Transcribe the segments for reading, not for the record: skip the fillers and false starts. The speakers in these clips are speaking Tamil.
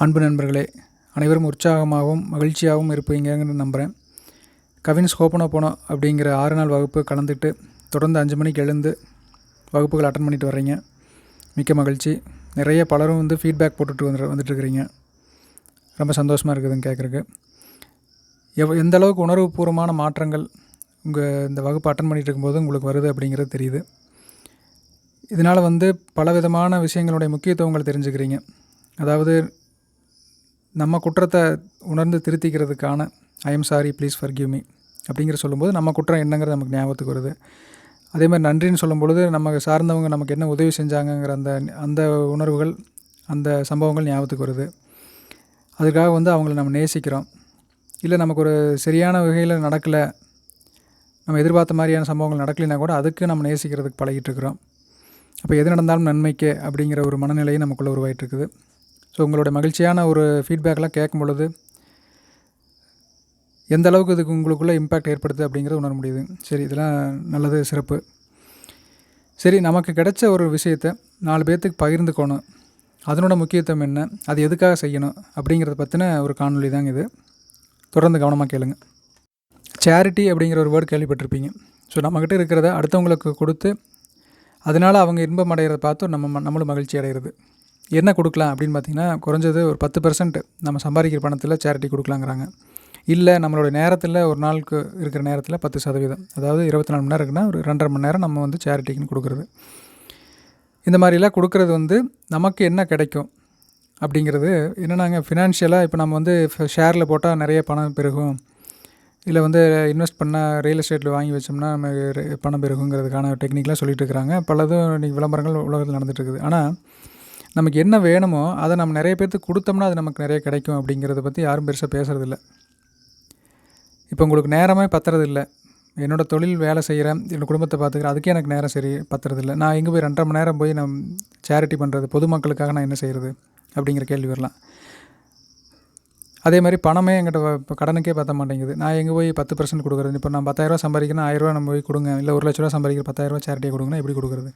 அன்பு நண்பர்களே, அனைவரும் உற்சாகமாகவும் மகிழ்ச்சியாகவும் இருப்பீங்கன்னு நம்புகிறேன். கவின்ஸ் ஹோபனோபோனோ அப்படிங்கிற 6 நாள் வகுப்பு கலந்துட்டு தொடர்ந்து 5 மணிக்கு எழுந்து வகுப்புகள் அட்டன் பண்ணிட்டு வர்றீங்க. மிக்க மகிழ்ச்சி. நிறைய பலரும் ஃபீட்பேக் போட்டுட்டு வந்துட்டுருக்கிறீங்க. ரொம்ப சந்தோஷமாக இருக்குதுன்னு கேட்குறக்கு. எந்த அளவுக்கு உணர்வுபூர்வமான மாற்றங்கள் இந்த வகுப்பு அட்டன் பண்ணிகிட்டு இருக்கும்போது உங்களுக்கு வருது அப்படிங்கிறது தெரியுது. இதனால் பலவிதமான விஷயங்களுடைய முக்கியத்துவங்கள் தெரிஞ்சுக்கிறீங்க. அதாவது நம்ம குற்றத்தை உணர்ந்து திருத்திக்கிறதுக்கான I am sorry please forgive me அப்படிங்கிற சொல்லும்போது நம்ம குற்றம் என்னங்கிறது நமக்கு ஞாபகத்துக்கு வருது. அதே மாதிரி நன்றின்னு சொல்லும் பொழுது நமக்கு சார்ந்தவங்க நமக்கு என்ன உதவி செஞ்சாங்கங்கிற அந்த உணர்வுகள், அந்த சம்பவங்கள் ஞாபகத்துக்கு வருது. அதுக்காக அவங்கள நம்ம நேசிக்கிறோம். இல்லை நமக்கு ஒரு சரியான வகையில் நடக்கலை, நம்ம எதிர்பார்த்த மாதிரியான சம்பவங்கள் நடக்கலைன்னா கூட அதுக்கு நம்ம நேசிக்கிறதுக்கு பழகிட்டுருக்குறோம். அப்போ எது நடந்தாலும் நன்மைக்கே அப்படிங்கிற ஒரு மனநிலையும் நமக்குள்ளே உருவாகிட்டுருக்குது. ஸோ உங்களோட மகிழ்ச்சியான ஒரு ஃபீட்பேக்லாம் கேட்கும் பொழுது எந்த அளவுக்கு இதுக்கு உங்களுக்குள்ளே இம்பேக்ட் ஏற்படுது அப்படிங்கிறத உணர முடியுது. சரி, இதெல்லாம் நல்லது, சிறப்பு. சரி, நமக்கு கிடைச்ச ஒரு விஷயத்தை 4 பேர்த்துக்கு பகிர்ந்துக்கணும், அதனோட முக்கியத்துவம் என்ன, அது எதுக்காக செய்யணும் அப்படிங்கிறத பற்றின ஒரு காணொலி தாங்க இது. தொடர்ந்து கவனமாக கேளுங்க. சேரிட்டி அப்படிங்கிற ஒரு வேர்டு கேள்விப்பட்டிருப்பீங்க. ஸோ நம்மக்கிட்ட இருக்கிறத அடுத்தவங்களுக்கு கொடுத்து அதனால் அவங்க இன்பம் அடைகிறத பார்த்து நம்மளும் மகிழ்ச்சி அடைகிறது. என்ன கொடுக்கலாம் அப்படின்னு பார்த்திங்கன்னா, குறைஞ்சது ஒரு 10% நம்ம சம்பாதிக்கிற பணத்தில் சேரிட்டி கொடுக்கலாங்கிறாங்க. இல்லை நம்மளோட நேரத்தில் ஒரு நாளுக்கு இருக்கிற நேரத்தில் 10%, அதாவது 24 மணி நேரம் இருக்குன்னா ஒரு 2.5 மணி நேரம் நம்ம சேரிட்டிக்குன்னு கொடுக்குறது. இந்த மாதிரிலாம் கொடுக்குறது நமக்கு என்ன கிடைக்கும் அப்படிங்கிறது என்னென்னாங்க, ஃபினான்ஷியலாக இப்போ நம்ம ஷேரில் போட்டால் நிறைய பணம் பெருகும், இல்லை இன்வெஸ்ட் பண்ணால் ரியல் எஸ்டேட்டில் வாங்கி வச்சோம்னா நம்ம பணம் பெருகுங்கிறதுக்கான டெக்னிக்லாம் சொல்லிட்டு இருக்கிறாங்க. பலதும் இன்றைக்கி விளம்பரங்கள் உலகத்தில் நடந்துகிட்ருக்குது. ஆனால் நமக்கு என்ன வேணுமோ அதை நம்ம நிறைய பேர்த்துக்கு கொடுத்தோம்னா அது நமக்கு நிறைய கிடைக்கும் அப்படிங்கிறத பற்றி யாரும் பெருசாக பேசுகிறதில்ல. இப்போ உங்களுக்கு நேரமே பத்துறதில்லை. என்னோடய தொழில் வேலை செய்கிறேன், என்னோடய குடும்பத்தை பார்த்துக்கிறேன், அதுக்கே எனக்கு நேரம் சரி பத்துறதில்லை. நான் எங்கே போய் 2.5 மணி நேரம் போய் நான் சேரிட்டி பண்ணுறது, பொதுமக்களுக்காக நான் என்ன செய்கிறது அப்படிங்கிற கேள்வி வரலாம். அதே மாதிரி பணமே என்கிட்ட இப்போ கடனுக்கே பற்ற மாட்டேங்குது. நான் எங்கே போய் 10% கொடுக்குறது? இப்போ நான் 10,000 சம்பாதிக்கிறேன், 1000 நம்ம போய் கொடுங்க, இல்லை 1,00,000 சம்பாதிக்கிற 10,000 சேரிட்டியை கொடுங்கன்னா எப்படி கொடுக்குறது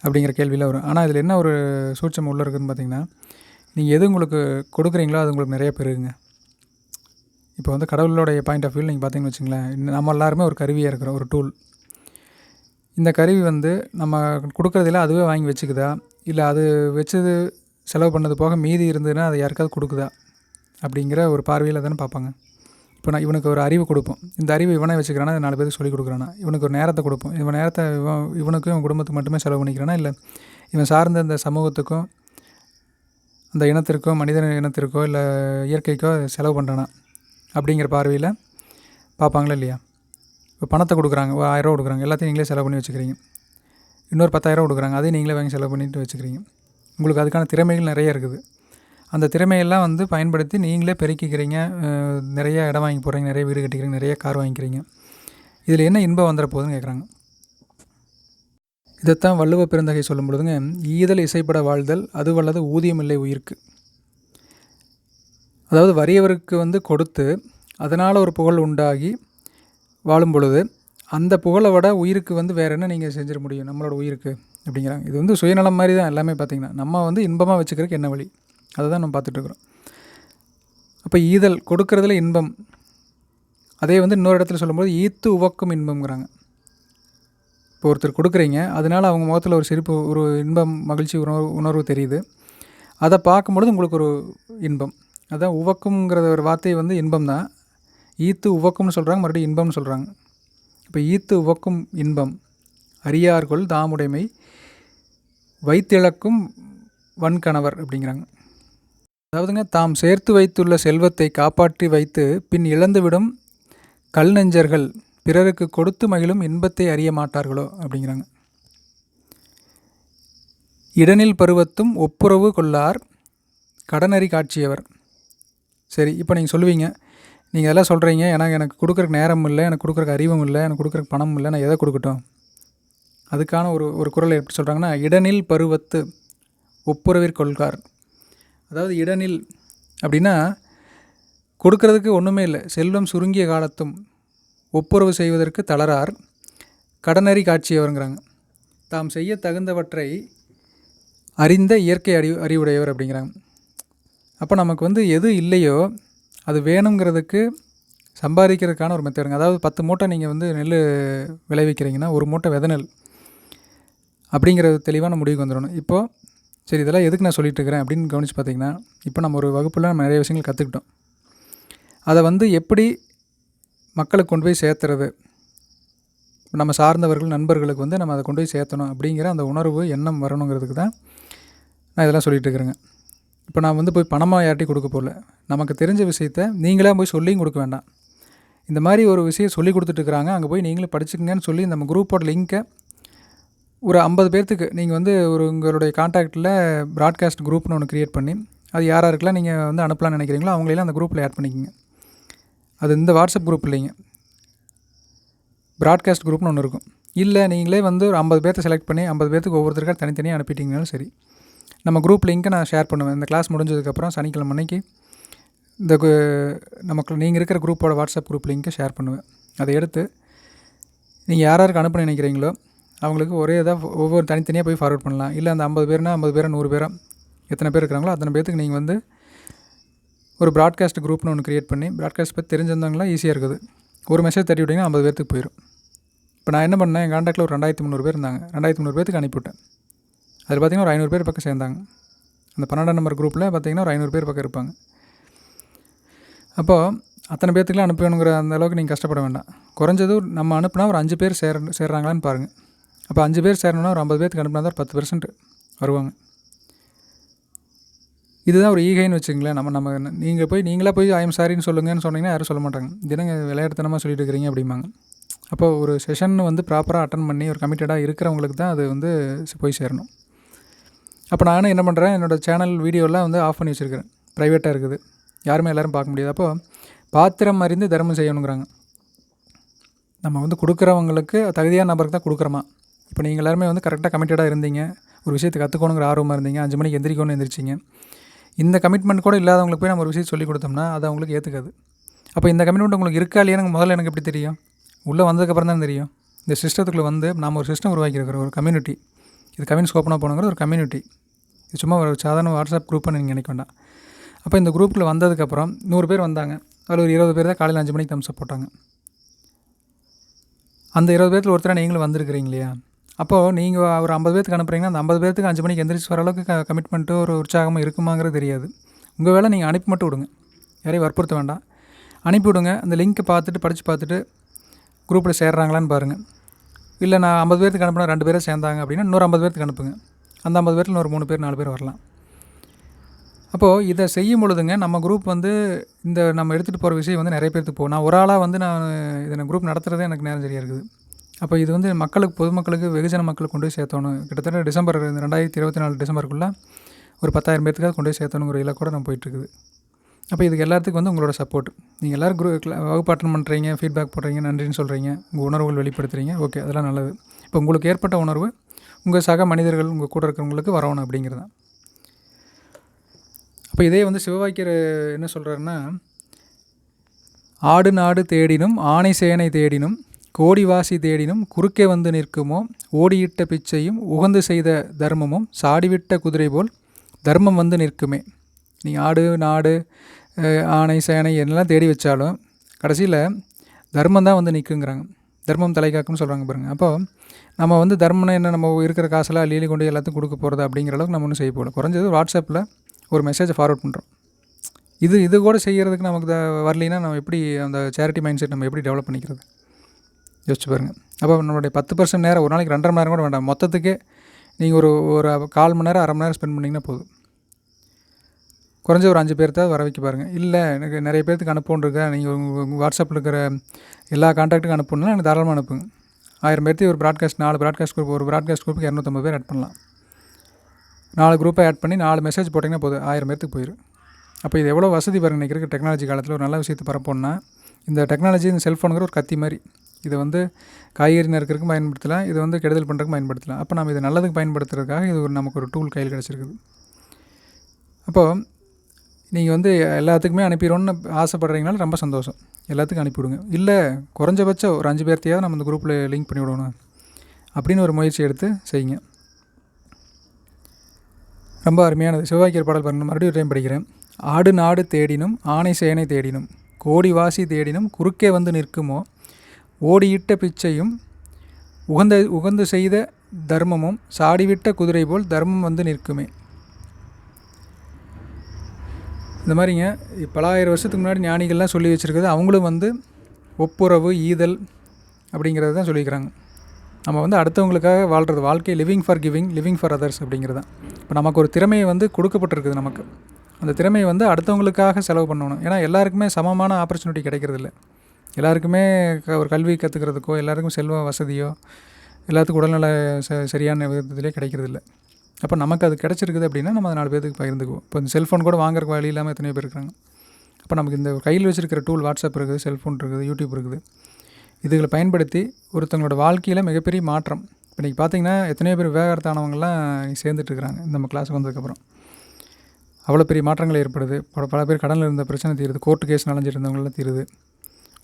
அப்படிங்கிற கேள்வியில் வரும். ஆனால் இதில் என்ன ஒரு சூட்சம் உள்ளே இருக்குதுன்னு பார்த்திங்கன்னா, நீங்கள் எது உங்களுக்கு கொடுக்குறீங்களோ அது உங்களுக்கு நிறைய பெருகுங்க. இப்போ கடவுளோடைய பாயிண்ட் ஆஃப் வியூவில் நீங்கள் பார்த்தீங்கன்னு வச்சுங்களேன், நம்ம எல்லாருமே ஒரு கருவியாக இருக்கிறோம், ஒரு டூல். இந்த கருவி நம்ம கொடுக்குறதில்ல அதுவே வாங்கி வச்சுக்குதா, இல்லை அது வச்சது செலவு பண்ணது போக மீதி இருந்ததுன்னா அதை யாருக்காவது கொடுக்குதா அப்படிங்கிற ஒரு பார்வையில் தானே பார்ப்பாங்க. இப்போ நான் இவனுக்கு ஒரு அறிவு கொடுப்போம், இந்த அறிவு இவனே வச்சுக்கிறானா, 4 பேருக்கு சொல்லிக் கொடுக்குறானா. இவனுக்கு ஒரு நேரத்தை கொடுப்போம், இவன் நேரத்தை இவனுக்கும் இவன் குடும்பத்துக்கு மட்டுமே செலவு பண்ணிக்கிறானா, இல்லை இவன் சார்ந்த இந்த சமூகத்துக்கும் அந்த இனத்திற்கோ மனித இனத்திற்கோ இல்லை இயற்கைக்கோ செலவு பண்ணுறானா அப்படிங்கிற பார்வையில் பார்ப்பாங்களா இல்லையா. இப்போ பணத்தை கொடுக்குறாங்க, 1000 ரூபா கொடுக்குறாங்க, எல்லாத்தையும் நீங்களே செலவு பண்ணி வச்சுக்கிறீங்க. இன்னொரு 10,000 கொடுக்குறாங்க, அதையும் நீங்களே வாங்கி செலவு பண்ணிட்டு வச்சுக்கிறீங்க. உங்களுக்கு அதுக்கான திறமைகள் நிறைய இருக்குது. அந்த திறமையெல்லாம் பயன்படுத்தி நீங்களே பெருக்கிக்கிறீங்க, நிறைய இடம் வாங்கி போடுறீங்க, நிறைய வீடு கட்டிக்கிறீங்க, நிறைய கார் வாங்கிக்கிறீங்க. இதில் என்ன இன்பம் வந்துட போகுதுன்னு கேட்குறாங்க. இதைத்தான் வள்ளுவ பெருந்தகை சொல்லும் பொழுதுங்க, ஈதல் இசைப்பட வாழ்தல் அது வல்லது ஊதியம் இல்லை உயிர்க்கு. அதாவது வறியவருக்கு கொடுத்து அதனால் ஒரு புகழ் உண்டாகி வாழும் பொழுது அந்த புகழை விட உயிருக்கு வேறு என்ன நீங்கள் செஞ்சிட முடியும் நம்மளோட உயிருக்கு அப்படிங்கிறாங்க. இது சுயநலம் மாதிரி தான் எல்லாமே. பார்த்திங்கன்னா நம்ம இன்பமாக வச்சுக்கிறதுக்கு என்ன வழி, அதை தான் நம்ம பார்த்துட்ருக்குறோம். அப்போ ஈதல் கொடுக்கறதுல இன்பம். அதே இன்னொரு இடத்துல சொல்லும்போது ஈத்து உவக்கும் இன்பம்ங்கிறாங்க. இப்போ ஒருத்தர் கொடுக்குறீங்க, அதனால் அவங்க முகத்தில் ஒரு சிரிப்பு, ஒரு இன்பம், மகிழ்ச்சி உணர்வு தெரியுது. அதை பார்க்கும்பொழுது உங்களுக்கு ஒரு இன்பம். அதான் உவக்குங்கிற ஒரு வார்த்தை இன்பம் தான். ஈத்து உவக்கும்னு சொல்கிறாங்க, மறுபடியும் இன்பம்னு சொல்கிறாங்க. இப்போ ஈத்து உவக்கும் இன்பம் அறியார்கொள் தாமுடைமை வைத்திழக்கும் வன்கணவர் அப்படிங்கிறாங்க. அதாவதுங்க, தாம் சேர்த்து வைத்துள்ள செல்வத்தை காப்பாற்றி வைத்து பின் இழந்துவிடும் கல் நெஞ்சர்கள் பிறருக்கு கொடுத்து மகிழும் இன்பத்தை அறிய மாட்டார்களோ அப்படிங்கிறாங்க. இடனில் பருவத்தும் ஒப்புரவு கொள்ளார் கடனறி காட்சியவர். சரி, இப்போ நீங்கள் சொல்லுவீங்க, நீங்கள் எல்லாம் சொல்கிறீங்க, எனக்கு கொடுக்குறக்கு நேரம் இல்லை, எனக்கு கொடுக்குறக்கு அறிவும் இல்லை, எனக்கு கொடுக்குறக்கு பணம் இல்லை, நான் எதை கொடுக்கட்டும்? அதுக்கான ஒரு குறளை எப்படி சொல்கிறாங்கன்னா, இடனில் பருவத்து ஒப்புரவிற் கொள்கார். அதாவது இடனில் அப்படின்னா கொடுக்கறதுக்கு ஒன்றுமே இல்லை, செல்வம் சுருங்கிய காலத்தும் ஒப்புரவு செய்வதற்கு தளரார் கடனறி காட்சியவருங்கிறாங்க. தாம் செய்ய தகுந்தவற்றை அறிந்த இயற்கை அறிவுடையவர் அப்படிங்கிறாங்க. அப்போ நமக்கு வந்து எது இல்லையோ அது வேணுங்கிறதுக்கு சம்பாதிக்கிறதுக்கான ஒரு மெத்தடுங்க. அதாவது 10 மூட்டை நீங்கள் வந்து நெல் விளைவிக்கிறீங்கன்னா 1 மூட்டை விதை நெல் அப்படிங்கிறது தெளிவான முடிவுக்கு வந்துடணும். இப்போது சரி இதெல்லாம் எதுக்கு நான் சொல்லிட்டு இருக்கிறேன் அப்படின்னு கவனித்து பார்த்தீங்கன்னா, இப்போ நம்ம ஒரு வகுப்பில் நம்ம நிறைய விஷயங்கள் கற்றுக்கிட்டோம். அதை வந்து எப்படி மக்களுக்கு கொண்டு போய் சேர்த்துறது, நம்ம சார்ந்தவர்கள் நண்பர்களுக்கு வந்து நம்ம அதை கொண்டு போய் சேர்த்தணும் அப்படிங்கிற அந்த உணர்வு எண்ணம் வரணுங்கிறதுக்கு தான் நான் இதெல்லாம் சொல்லிகிட்டு இருக்கிறேங்க. இப்போ நான் வந்து போய் பணமாக யார்ட்டையும் கொடுக்க போகல. நமக்கு தெரிஞ்ச விஷயத்த நீங்களே போய் சொல்லியும் கொடுக்க வேண்டாம். இந்த மாதிரி ஒரு விஷயம் சொல்லி கொடுத்துட்ருக்குறாங்க, அங்கே போய் நீங்களும் படிச்சுக்கங்கன்னு சொல்லி நம்ம குரூப்போட லிங்க்கை ஒரு 50 பேர்த்துக்கு நீங்கள் வந்து ஒரு உங்களுடைய கான்டாக்டில் ப்ராட்காஸ்ட் குரூப்னு ஒன்று க்ரியேட் பண்ணி அது யாராருக்கெல்லாம் நீங்கள் வந்து அனுப்பலாம்னு நினைக்கிறீங்களோ அவங்களெல்லாம் அந்த குரூப்பில் ஆட் பண்ணிக்கோங்க. அது இந்த வாட்ஸ்அப் குரூப் இல்லைங்க, ப்ராட்காஸ்ட் குரூப்னு ஒன்று இருக்கும். இல்லை நீங்களே வந்து ஒரு 50 பேர்த்தை செலக்ட் பண்ணி 50 பேர்த்துக்கு ஒவ்வொருத்தருக்காக தனித்தனியாக அனுப்பிட்டீங்கனாலும் சரி. நம்ம குரூப் லிங்க்கை நான் ஷேர் பண்ணுவேன். இந்த கிளாஸ் முடிஞ்சதுக்கப்புறம் சனிக்கிழமை அன்னைக்கு இந்த நமக்கு நீங்கள் இருக்கிற குரூப்போட வாட்ஸ்அப் குரூப் லிங்க்கை ஷேர் பண்ணுவேன். அதை எடுத்து நீங்கள் யாராருக்கு அனுப்ப நினைக்கிறீங்களோ அவங்களுக்கு ஒரே இதாக ஒவ்வொரு தனித்தனியாக போய் ஃபார்வர்ட் பண்ணலாம். இல்லை அந்த 50 பேர்னா 50 பேரா 100 பேரா எத்தனை பேர் இருக்கிறாங்களோ அத்தனை பேர்த்துக்கு நீங்கள் வந்து ஒரு ப்ராட்காஸ்ட் குரூப்னு ஒன்று க்ரியேட் பண்ணி ப்ராட்காஸ்ட் பற்றி தெரிஞ்சிருந்தவங்களாம் ஈஸியாக இருக்குது. ஒரு மெசேஜ் தட்டி விட்டிங்கன்னா 50 பேர்த்துக்கு போயிடும். இப்போ நான் என்ன பண்ணேன், என் கான்டாக்டில் ஒரு 2300 பேர் இருந்தாங்க. 2300 பேர்த்துக்கு அனுப்பிவிட்டேன். அதில் பார்த்திங்கன்னா ஒரு 500 பேர் பக்கம் சேர்ந்தாங்க. அந்த 12 நம்பர் குரூப்பில் பார்த்திங்கன்னா ஒரு 500 பேர் பக்கம் இருப்பாங்க. அப்போது அத்தனை பேர்த்துக்குலாம் அனுப்பணுங்கிற அந்த அளவுக்கு நீங்கள் கஷ்டப்பட வேண்டாம். குறைஞ்சது நம்ம அனுப்புனா ஒரு 5 பேர் சேர்றாங்களான்னு பாருங்கள். அப்போ 5 பேர் சேரணுன்னா ஒரு 50 பேர்த்துக்கு அனுப்புனா தான் 10% வருவாங்க. இதுதான் ஒரு ஈகைன்னு வச்சுங்களேன். நம்ம நீங்களாக போய் ஐஎம் சாரின்னு சொல்லுங்கன்னு சொன்னீங்கன்னா யாரும் சொல்ல மாட்டாங்க. தினங்க விளையாட்டுத்தனமாக சொல்லிட்டு இருக்கிறீங்க அப்படிம்பாங்க. அப்போ ஒரு செஷன் வந்து ப்ராப்பராக அட்டன் பண்ணி ஒரு கமிட்டடாக இருக்கிறவங்களுக்கு தான் அது வந்து போய் சேரணும். அப்போ நானும் என்ன பண்ணுறேன், என்னோடய சேனல் வீடியோலாம் வந்து ஆஃப் பண்ணி வச்சுருக்கிறேன். ப்ரைவேட்டாக இருக்குது, யாருமே எல்லோரும் பார்க்க முடியாது. அப்போது பாத்திரம் அறிந்து தர்மம் செய்யணுங்கிறாங்க. நம்ம வந்து கொடுக்குறவங்களுக்கு தகுதியான நபருக்கு தான் கொடுக்குறோமா. இப்போ நீங்கள் எல்லாருமே வந்து கரெக்டாக கமிட்டடாக இருந்தீங்க, ஒரு விஷயத்தை கற்றுக்கணுங்கிற ஆர்வமாக இருந்தீங்க, 5 மணிக்கு எந்திரிச்சிங்க. இந்த கமிட்மெண்ட் கூட இல்லாதவங்களுக்கு போய் நம்ம ஒரு விஷயம் சொல்லிக் கொடுத்தோம்னா அது அவங்களுக்கு ஏற்றுக்காது. அப்போ இந்த கமிட்மெண்ட் உங்களுக்கு இருக்கா இல்லையா முதல்ல எனக்கு எப்படி தெரியும்? உள்ளே வந்ததுக்கப்புறம் தான் தெரியும். இந்த சிஸ்டத்துக்குள்ளே வந்து நாம் ஒரு சிஸ்டம் உருவாக்கியிருக்கிறோம், ஒரு கம்யூனிட்டி. இது கம்யூனிஸ் ஓப்பனாக போகணுங்கிற ஒரு கம்யூனிட்டி. இது சும்மா ஒரு சாதாரண வாட்ஸ்அப் குரூப்னு நீங்கள் நினைக்க வேண்டாம். அப்போ இந்த குரூப்பில் வந்ததுக்கப்புறம் 100 பேர் வந்தாங்க. அதில் ஒரு 20 பேர் தான் காலையில் 5 மணிக்கு தம்ஸ் அப் போட்டாங்க. அந்த 20 பேர்த்தில் ஒருத்தராக நீங்களும் வந்திருக்கிறீங்க இல்லையா? அப்போது நீங்கள் ஒரு 50 பேர்த்துக்கு அனுப்புகிறீங்கன்னா அந்த 50 பேர்த்துக்கு 5 மணிக்கு எந்திரிச்சு வர அளவுக்கு கமிட்மெண்ட்டு ஒரு உற்சாகமாக இருக்குமாங்கிறது தெரியாது. உங்கள் வேலை நீங்கள் அனுப்பி மட்டும் விடுங்க, யாரையும் வற்புறுத்த வேண்டாம். அனுப்பிவிடுங்க. அந்த லிங்க்கை பார்த்துட்டு படித்து பார்த்துட்டு குரூப்பில் சேர்றாங்களான்னு பாருங்கள். இல்லை நான் 50 பேர்த்துக்கு அனுப்புனா 2 பேரை சேர்ந்தாங்க அப்படின்னா இன்னொரு 50 பேர்த்துக்கு அனுப்புங்க. அந்த 50 பேர்த்தில் ஒரு 3 பேர் 4 பேர் வரலாம். அப்போது இதை செய்யும் பொழுதுங்க நம்ம குரூப் வந்து இந்த நம்ம எடுத்துகிட்டு போகிற விஷயம் வந்து நிறைய பேர்த்துக்கு போகும். நான் ஒரு ஆளாக வந்து நான் குரூப் நடத்துகிறதே எனக்கு நேரம் சரியாக இருக்குது. அப்போ இது வந்து பொதுமக்களுக்கு வெகுஜன மக்களுக்கு கொண்டு போய் சேர்த்தணும். கிட்டத்தட்ட டிசம்பர் 2024 டிசம்பருக்குள்ளே ஒரு 10,000 பேர்த்துக்காக கொண்டு போய் சேர்த்தணுங்கிற இலக்கோடு நம்ம போயிட்டுருக்குது. அப்போ இதுக்கு எல்லாத்துக்கும் வந்து உங்களோட சப்போர்ட். நீங்கள் எல்லோரும் வகுப்பு அட்டன் பண்ணுறீங்க, ஃபீட்பேக் போடுறீங்க, நன்றின்னு சொல்கிறீங்க, உங்கள் உணர்வுகள் வெளிப்படுத்துகிறீங்க. ஓகே, அதெல்லாம் நல்லது. இப்போ உங்களுக்கு ஏற்பட்ட உணர்வு உங்கள் சக மனிதர்கள் உங்கள் கூட இருக்கிறவங்களுக்கு வரணும் அப்படிங்கிறது தான். அப்போ இதே வந்து சிவவாக்கியர் என்ன சொல்கிறாருன்னா, ஆடு நாடு தேடினும் ஆணை சேனை தேடினும் கோடிவாசி தேடினும் குறுக்கே வந்து நிற்குமோ ஓடியிட்ட பிச்சையும் உகந்து செய்த தர்மமும் சாடிவிட்ட குதிரை போல் தர்மம் வந்து நிற்குமே. நீ ஆடு நாடு ஆணை சேனை என்னெல்லாம் தேடி வச்சாலும் கடைசியில் தர்மம் தான் வந்து நிற்குங்கிறாங்க. தர்மம் தலைக்காக்குன்னு சொல்கிறாங்க பாருங்கள். அப்போது நம்ம வந்து தர்மம்னா என்ன, நம்ம இருக்கிற காசெல்லாம் அள்ளி கொண்டு எல்லாத்துக்கும் கொடுக்க போகிறது அப்படிங்கிற அளவுக்கு நம்ம ஒன்றும் செய்ய போகல. குறைஞ்சது வாட்ஸ்அப்பில் ஒரு மெசேஜை ஃபார்வர்ட் பண்ணுறோம். இது கூட செய்கிறதுக்கு நமக்கு வரலைன்னா நம்ம எப்படி அந்த சேரிட்டி மைண்ட் செட் நம்ம எப்படி டெவலப் பண்ணிக்கிறது யோசிச்சு பாருங்கள். அப்போ நம்மளுடைய 10% நேரம், ஒரு நாளைக்கு 2.5 மணி நேரம் கூட வேண்டாம், மொத்தத்துக்கே நீங்கள் ஒரு 1/4 மணி நேரம் 1/2 மணி நேரம் ஸ்பெண்ட் பண்ணிங்கன்னா போதும். குறைஞ்ச ஒரு 5 பேர்த்தாவது வர வைக்க பாருங்கள். இல்லை எனக்கு நிறைய பேர்த்துக்கு அனுப்புன்றிருக்கா, நீங்கள் உங்கள் வாட்ஸ்அப்பில் இருக்கிற எல்லா கான்டாக்ட்டுக்கும் அனுப்புனா எனக்கு தாராளமாக அனுப்புங்க. 1000 பேர்த்து ஒரு ப்ராட்காஸ்ட் 4 ப்ராட்காஸ்ட் குரூப், ஒரு ப்ராட்காஸ்ட் குரூப்புக்கு 250 பேர் ஆட் பண்ணலாம். 4 குரூப்பை ஆட் பண்ணி 4 மெசேஜ் போட்டிங்கன்னா போதும், 1000 பேர்த்துக்கு போயிடும். அப்போ இது எவ்வளோ வசதி பாருங்கள். இன்றைக்கி இருக்க டெக்னாலஜி காலத்தில் ஒரு நல்ல விஷயத்தை பரப்போன்னா இந்த டெக்னாலஜி, இந்த செல்ஃபோனுங்கிற ஒரு கத்தி மாதிரி. இதை வந்து காய்கறி நறுக்கிறதுக்கும் பயன்படுத்தலாம், இது வந்து கெடுதல் பண்ணுறதுக்கும் பயன்படுத்தலாம். அப்போ நம்ம இதை நல்லதுக்கு பயன்படுத்துறதுக்காக இது நமக்கு ஒரு டூல் கையில் கிடச்சிருக்குது. அப்போது நீங்கள் வந்து எல்லாத்துக்குமே அனுப்பிடுவோன்னு ஆசைப்படுறீங்கனாலும் ரொம்ப சந்தோஷம், எல்லாத்துக்கும் அனுப்பிவிடுங்க. இல்லை குறைஞ்சபட்சம் ஒரு 5 பேர்த்தையாவது நம்ம இந்த குரூப்பில் லிங்க் பண்ணி விடணும் அப்படின்னு ஒரு முயற்சி எடுத்து செய்யுங்க. ரொம்ப அருமையானது. சிவவாக்கியர் பாடல் பாருங்கள், மறுபடியும் டைம் படிக்கிறேன். ஆடு நாடு தேடினும் ஆணை சேனை தேடினும் கோடி வாசி தேடினும் குறுக்கே வந்து நிற்குமோ ஓடியிட்ட பிச்சையும் உகந்து செய்த தர்மமும் சாடிவிட்ட குதிரை போல் தர்மம் வந்து நிற்குமே. இந்த மாதிரிங்க பல ஆயிரம் வருஷத்துக்கு முன்னாடி ஞானிகள்லாம் சொல்லி வச்சுருக்குது. அவங்களும் வந்து ஒப்புரவு ஈதல் அப்படிங்கிறது தான் சொல்லிக்கிறாங்க. நம்ம வந்து அடுத்தவங்களுக்காக வாழ்கிறது, வாழ்க்கை living for giving, living for others அப்படிங்கிறது தான். இப்போ நமக்கு ஒரு திறமையை வந்து கொடுக்கப்பட்டிருக்குது. நமக்கு அந்த திறமையை வந்து அடுத்தவங்களுக்காக செலவு பண்ணணும். ஏன்னா எல்லாருக்குமே சமமான ஆப்பர்ச்சுனிட்டி கிடைக்கிறது இல்லை. எல்லாருக்குமே ஒரு கல்வி கற்றுக்கிறதுக்கோ, எல்லாருக்கும் செல்வ வசதியோ, எல்லாத்துக்கும் உடல்நல சரியான விதத்திலே கிடைக்கிறது இல்லை. அப்போ நமக்கு அது கிடச்சிருக்குது அப்படின்னா நம்ம அதை 4 பேருக்கு பகிர்ந்துக்குவோம். இப்போ இந்த செல்ஃபோன் கூட வாங்குறக்கு வழி இல்லாமல் எத்தனையோ பேர் இருக்காங்க. அப்போ நமக்கு இந்த கையில் வச்சுருக்கிற டூல் வாட்ஸ்அப் இருக்குது, செல்ஃபோன் இருக்குது, யூடியூப் இருக்குது. இதுகளை பயன்படுத்தி ஒருத்தவங்களோட வாழ்க்கையில் மிகப்பெரிய மாற்றம். இப்போ இன்றைக்கி பார்த்திங்கன்னா எத்தனையோ பேர் விவேகாரத்தானவங்கள்லாம் சேர்ந்துட்டுருக்குறாங்க. நம்ம கிளாஸுக்கு வந்ததுக்கப்புறம் அவ்வளோ பெரிய மாற்றங்கள் ஏற்படுது. பல பேர் கடனில் இருந்த பிரச்சனை தீருது, கோர்ட்டு கேஸ் நலஞ்சிட்டு இருந்தவங்களாம் தீருது.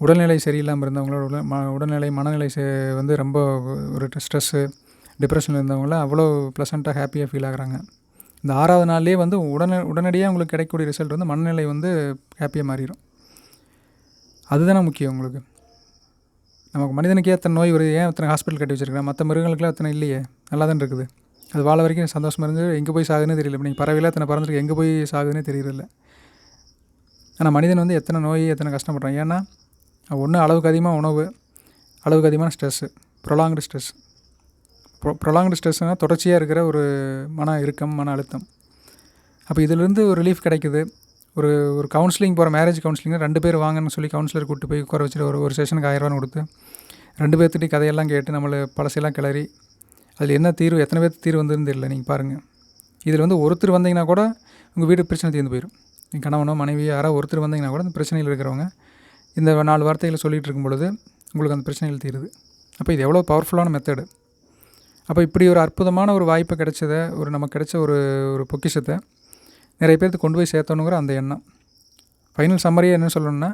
உடல்நிலை சரியில்லாமல் இருந்தவங்களோட உடல்நிலை மனநிலை வந்து ரொம்ப ஒரு ஸ்ட்ரெஸ்ஸு டிப்ரெஷனில் இருந்தவங்களாம் அவ்வளோ ப்ளசண்ட்டாக ஹாப்பியாக ஃபீல் ஆகுறாங்க. இந்த 6வது நாள்லேயே வந்து உடனடியாக அவங்களுக்கு கிடைக்கக்கூடிய ரிசல்ட் வந்து மனநிலை வந்து ஹாப்பியாக மாறிடும். அதுதானே முக்கியம். உங்களுக்கு நமக்கு மனிதனுக்கே அத்தனை நோய் வருது, ஏன் அத்தனை ஹாஸ்பிட்டல் கட்டி வச்சுருக்கேன்? மற்ற மிருகங்களுக்குலாம் அத்தனை இல்லையே, நல்லா தான் இருக்குது. அது வாழ வரைக்கும் சந்தோஷமாக இருந்து எங்கே போய் சாகுதுன்னே தெரியல. இப்போ நீங்கள் பறவைலாம் அத்தனை பறந்துருக்கு, எங்கே போய் சாகுதுன்னே தெரியறதில்ல. ஆனால் மனிதன் வந்து எத்தனை நோய் எத்தனை கஷ்டப்படுறான். ஏன்னா ஒன்று அளவுக்கு அதிகமாக உணவு, அளவுக்கு அதிகமான ஸ்ட்ரெஸ்ஸு, ப்ரொலாங்டு ஸ்ட்ரெஸ். ப்ரொலாங்டு ஸ்ட்ரெஸ்னால் தொடர்ச்சியாக இருக்கிற ஒரு மன இறுக்கம், மன அழுத்தம். அப்போ இதிலேருந்து ஒரு ரிலீஃப் கிடைக்குது. ஒரு கவுன்சிலிங் போகிற, மேரேஜ் கவுன்சிலிங்னா 2 பேர் வாங்கன்னு சொல்லி கவுன்சிலர் கூப்பிட்டு போய் உட்கார வச்சுட்டு ஒரு செஷனுக்கு 1000 ரூபான்னு கொடுத்து 2 பேர்த்துட்டையும் கதையெல்லாம் கேட்டு நம்மளை பழசெல்லாம் கிளறி அதில் என்ன தீர்வு, எத்தனை பேருக்கு தீர்வு வந்துன்னு தெரியல. நீங்கள் பாருங்கள், இதில் வந்து ஒருத்தர் வந்தீங்கன்னா கூட உங்கள் வீடு பிரச்சனை தீர்ந்து போயிடும். நீங்கள் கணவனோ மனைவியோ யாராவது ஒருத்தர் வந்தீங்கன்னா கூட அந்த பிரச்சனையில் இருக்கிறவங்க இந்த 4 வார்த்தைகளை சொல்லிகிட்டு இருக்கும் பொழுது உங்களுக்கு அந்த பிரச்சனைகள் தீருது. அப்போ இது எவ்வளோ பவர்ஃபுல்லான மெத்தடு. அப்போ இப்படி ஒரு அற்புதமான ஒரு வாய்ப்பு கிடைச்சதை, நமக்கு கிடைச்ச ஒரு பொக்கிஷத்தை நிறைய பேருக்கு கொண்டு போய் சேர்த்தணுங்கிற அந்த எண்ணம். ஃபைனல் சம்மரியாக என்ன சொல்லணும்னா,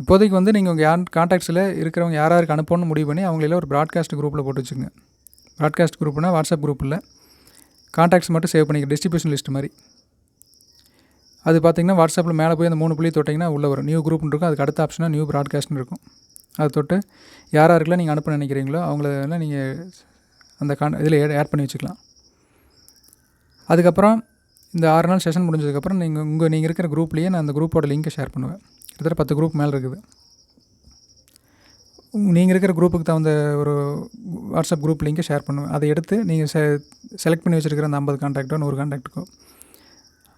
இப்போதைக்கு வந்து நீங்கள் உங்கள் கான்டாக்ட்ஸில் இருக்கிறவங்க யாருக்கு அனுப்பணும்னு முடிவு பண்ணி அவங்களெல்லாம் ஒரு ப்ராட்காஸ்ட் குரூப்பில் போட்டு வச்சுங்க. ப்ராட்காஸ்ட் குரூப்னா வாட்ஸ்அப் குரூப்பில் கான்டாக்ட்ஸ் மட்டும் சேவ் பண்ணிக்க, டிஸ்ட்ரிபியூஷன் லிஸ்ட் மாதிரி. அது பார்த்திங்கன்னா வாட்ஸ்அப்பில் மேலே போய் அந்த 3 புள்ளி தொட்டிங்கன்னா உள்ளே வரும், நியூ குரூப்னு இருக்கும். அதுக்கு அடுத்த ஆப்ஷனாக நியூ ப்ராட்காஸ்ட்னு இருக்கும். அதை தொட்டு யாருக்கெல்லாம் நீங்கள் அனுப்ப நினைக்கிறீங்களோ அவங்களெல்லாம் நீங்கள் அந்த இதில் ஆட் பண்ணி வச்சுக்கலாம். அதுக்கப்புறம் இந்த 6 நாள் செஷன் முடிஞ்சதுக்கப்புறம் நீங்கள் இருக்கிற குரூப்லேயே நான் அந்த குரூப்போட லிங்க்கை ஷேர் பண்ணுவேன். கிட்டத்தட்ட 10 குரூப் மேலே இருக்குது. நீங்கள் இருக்கிற குரூப்புக்கு தகுந்த ஒரு வாட்ஸ்அப் குரூப் லிங்க்கை ஷேர் பண்ணுவேன். அதை எடுத்து நீங்கள் செலக்ட் பண்ணி வச்சுருக்கிற அந்த 50 கான்டாக்டோ 100 கான்டாக்ட்டுக்கோ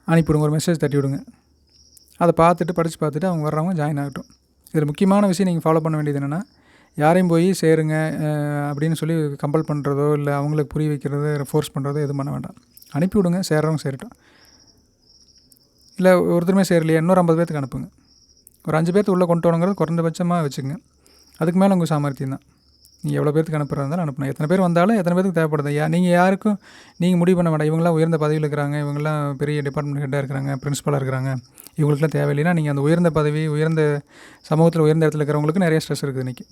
அனுப்பிவிடுங்க, ஒரு மெசேஜ் தட்டி விடுங்க. அதை படித்து பார்த்துட்டு அவங்க வர்றவங்க ஜாயின் ஆகட்டும். இதில் முக்கியமான விஷயம் நீங்கள் ஃபாலோ பண்ண வேண்டியது என்னென்னா, யாரையும் போய் சேருங்க அப்படின்னு சொல்லி கம்பல் பண்ணுறதோ இல்லை அவங்களுக்கு புரிய வைக்கிறதோ ஃபோர்ஸ் பண்ணுறதோ எதுவும் பண்ண வேண்டாம். அனுப்பிவிடுங்க, சேர்றவங்க சேரட்டும். இல்லை ஒருத்தருமே சேரலையே, இன்னொரு 50 பேர்த்துக்கு அனுப்புங்க. ஒரு 5 பேர்த்து உள்ளே கொண்டு வரணுங்கிறது குறைந்தபட்சமாக வச்சுங்க. அதுக்கு மேலே உங்கள் சாமர்த்தியம் தான். நீங்கள் எவ்வளோ பேருக்கு அனுப்புகிறதா இருந்தாலும் அனுப்பணும். எத்தனை பேர் வந்தாலும் எத்தனை பேருக்கு தேவைப்படுது. நீங்கள் யாருக்கும் நீங்கள் முடிவு பண்ண வேண்டாம். இவங்களாம் உயர்ந்த பதவியில் இருக்கிறாங்க, இவங்களாம் பெரிய டிபார்ட்மெண்ட் ஹெட்டாக இருக்கிறாங்க, பிரின்ஸிபலாக இருக்கிறாங்க, இவங்களுக்குலாம் தேவையில்லைன்னா நீங்கள் அந்த உயர்ந்த பதவி, உயர்ந்த சமூகத்தில் உயர்ந்த இடத்துல இருக்கிறவங்களுக்கு நிறைய ஸ்ட்ரெஸ் இருக்குது இன்றைக்கி.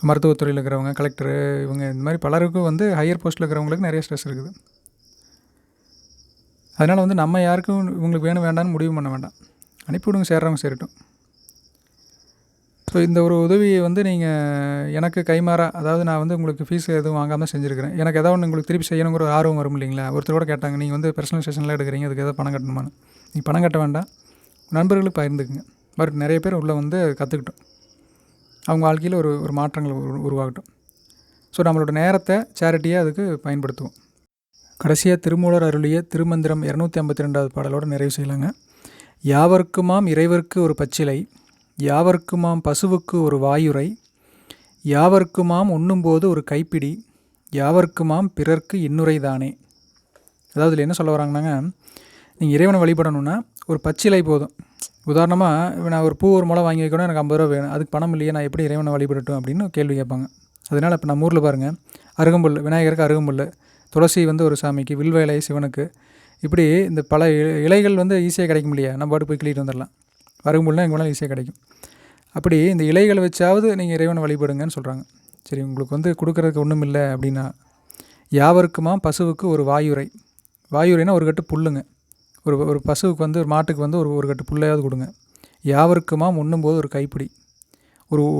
மருத்துவத்துறையில் இருக்கிறவங்க, கலெக்டரு, இவங்க இந்த மாதிரி பலருக்கும் வந்து ஹையர் போஸ்ட்டில் இருக்கிறவங்களுக்கு நிறைய ஸ்ட்ரெஸ் இருக்குது. அதனால் வந்து நம்ம யாருக்கும் இவங்களுக்கு வேணும் வேண்டாம்னு முடிவு பண்ண வேண்டாம். அனுப்பிவிடுங்க, சேர்றவங்க சேரட்டும். ஸோ இந்த ஒரு உதவியை வந்து நீங்கள் எனக்கு கைமாறா, அதாவது நான் வந்து உங்களுக்கு ஃபீஸ் எதுவும் வாங்காமல் செஞ்சுருக்கிறேன். எனக்கு ஏதாவது ஒன்று உங்களுக்கு திருப்பி செய்யணுங்கிற ஒரு ஆர்வம் வரும் இல்லைங்களா? ஒருத்தர் கூட கேட்டாங்க, நீங்கள் வந்து பர்சனல் செஷன்லாம் எடுக்கிறீங்க, அதுக்கு எதாவது பணம் கட்டணுமான்னு. நீங்கள் பணம் கட்ட வேண்டாம், நண்பர்களுக்கு பகிர்ந்துக்குங்க. பட் நிறைய பேர் உள்ளே வந்து கற்றுக்கிட்டோம், அவங்க வாழ்க்கையில் ஒரு மாற்றங்கள் உருவாகட்டும். ஸோ நம்மளோட நேரத்தை சேரிட்டியாக அதுக்கு பயன்படுத்துவோம். கடைசியாக திருமூலர் அருளிய திருமந்திரம் 252வது பாடலோடு நிறைவு செய்யலாங்க. யாவர்க்குமாம் இறைவர்க்கு ஒரு பச்சிலை, யாவர்க்குமாம் பசுவுக்கு ஒரு வாயுரை, யாவர்க்குமாம் உண்ணும்போது ஒரு கைப்பிடி, யாவர்க்குமாம் பிறர்க்கு இன்னுரை தானே. அதாவது இதில் என்ன சொல்ல வராங்கன்னாங்க, நீங்கள் இறைவனை வழிபடணுன்னா ஒரு பச்சிலை போதும். உதாரணமாக நான் ஒரு பூ ஒரு முளை வாங்கி வைக்கணும், எனக்கு 50 ரூபா வேணும், அதுக்கு பணம் இல்லையே, நான் எப்படி இறைவனை வழிபடட்டும் அப்படின்னு கேள்வி கேட்பாங்க. அதனால் இப்போ நம்ம ஊரில் பாருங்கள், அருகம்புல், விநாயகருக்கு அருகம்புல், துளசி வந்து ஒரு சாமிக்கு, வில்வ இலை சிவனுக்கு, இப்படி இந்த பல இலைகள் வந்து ஈஸியாக கிடைக்கும் இல்லையா, நம்ம பாட்டு போய் கிளிட்டு வந்துடலாம். அருகம்புல்னால் எங்கே வேணாலும் ஈஸியாக கிடைக்கும். அப்படி இந்த இலைகளை வச்சாவது நீங்கள் இறைவனை வழிபடுங்கன்னு சொல்கிறாங்க. சரி, உங்களுக்கு வந்து கொடுக்குறதுக்கு ஒன்றும் இல்லை அப்படின்னா, யாவருக்குமா பசுவுக்கு ஒரு வாயுரை, வாயுரைனா ஒரு கட்டு புல்லுங்க. ஒரு ஒரு பசுவுக்கு வந்து ஒரு மாட்டுக்கு வந்து ஒரு கட்டு புல்லையாவது கொடுங்க. யாவருக்குமாம் உண்ணும்போது ஒரு கைப்பிடி,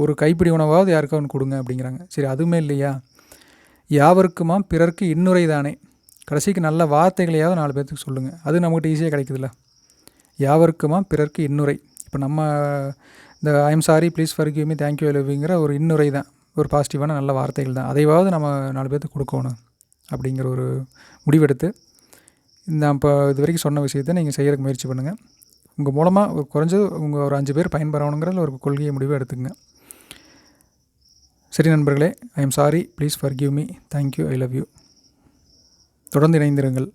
ஒரு கைப்பிடி உணவாவது யாருக்காவது கொடுங்க அப்படிங்கிறாங்க. சரி, அதுவுமே இல்லையா, யாவருக்குமாம் பிறர்க்கு இன்னுரை தானே, கடைசிக்கு நல்ல வார்த்தைகளையாவது 4 பேர்த்துக்கு சொல்லுங்கள். அது நம்மகிட்ட ஈஸியாக கிடைக்குதுல்ல. யாவருக்குமாம் பிறர்க்கு இன்னுரை. இப்போ நம்ம இந்த I'm sorry, please forgive me, thank you, I love யூங்கிற ஒரு இன்னுரை தான், ஒரு பாசிட்டிவான நல்ல வார்த்தைகள் தான். அதையாவது நம்ம 4 பேர்த்துக்கு கொடுக்கணும் அப்படிங்கிற ஒரு முடிவெடுத்து நான் இப்போ இது வரைக்கும் சொன்ன விஷயத்தை நீங்கள் செய்கிறதுக்கு முயற்சி பண்ணுங்கள். உங்கள் மூலமாக ஒரு குறைஞ்சது உங்கள் ஒரு 5 பேர் பயன்பெறணுங்கிறதுல ஒரு கொள்கையை முடிவை எடுத்துக்கங்க. சரி நண்பர்களே, ஐ am sorry, please forgive me, thank you, I love you. தொடர்ந்து இணைந்திருங்கள்.